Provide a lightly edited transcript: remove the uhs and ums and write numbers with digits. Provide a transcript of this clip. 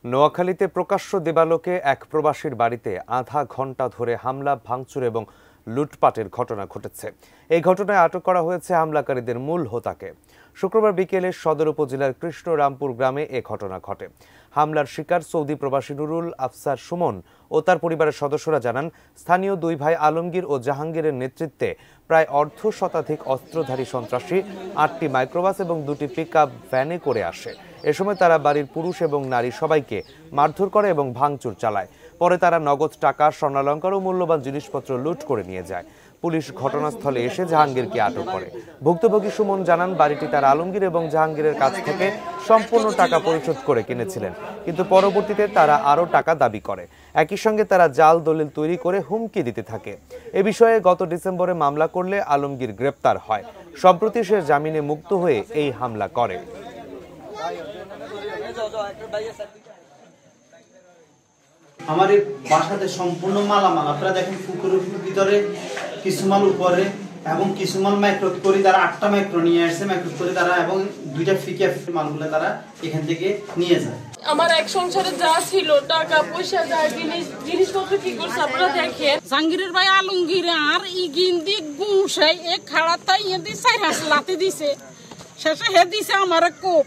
নোয়াখালীতে প্রকাশ্য দিবালোকে এক প্রবাসীর বাড়িতে আধা ঘন্টা ধরে হামলা, ভাঙচুর এবং লুটপাটের ঘটনা ঘটেছে। এই ঘটনায় আটক করা হয়েছে হামলাকারীদের মূল হোতাকে। শুক্রবার বিকেলে সদর উপজেলার কৃষ্ণরামপুর গ্রামে এ ঘটনা ঘটে। হামলার শিকার সৌদি প্রবাসী নুরুল আফসার সুমন ও তার পরিবারের সদস্যরা জানান, স্থানীয় দুই ভাই আলমগীর ও জাহাঙ্গীরের নেতৃত্বে প্রায় অর্ধ শতাধিক অস্ত্রধারী সন্ত্রাসী 8টি মাইক্রোবাস এবং 2টি পিকআপ ভ্যানে করে আসে। এ সময় তারা বাড়ির পুরুষ এবং নারী সবাইকে মারধর করে এবং ভাঙচুর চালায়। পরে তারা নগদ টাকা, স্বর্ণালংকার ও মূল্যবান জিনিসপত্র লুট করে নিয়ে যায়। পুলিশ ঘটনাস্থলে এসে জাহাঙ্গীরকে আটক করে। ভুক্তভোগী সুমন জানান, বাড়িটি তার আলমগীর এবং জাহাঙ্গীরের কাছ থেকে সম্পূর্ণ টাকা পরিশোধ করে কিনেছিলেন, কিন্তু পরবর্তীতে তারা আরও টাকা দাবি করে। একই সঙ্গে তারা জাল দলিল তৈরি করে হুমকি দিতে থাকে। এ বিষয়ে গত ডিসেম্বরে মামলা করলে আলমগীর গ্রেপ্তার হয়। সম্প্রতি সে জামিনে মুক্ত হয়ে এই হামলা করে। আমার এই বাসাতে সম্পূর্ণ মালামাল আপনারা দেখেন, পুকুরের ভিতরে কিছু মাল উপরে এবং কিছু মাল মাইক্রো করে তারা 8টা মাইক্রো নিয়ে আসছে, মাইক্রো করে তারা এবং 2টা ফিকিয়া মালগুলো তারা এখান থেকে নিয়ে যায়। আমার এক সংসারে যা ছিল, টাকা পয়সা যা জিনিসপত্র কি করছে আপনারা দেখেন। জাহাঙ্গীরের ভাই আলমগীর আর ইগিন্দি গুসাই এক খাড়াতাই এদি 4 হাস লাতে দিছে, শেষে হে দিছে আমার কোপ।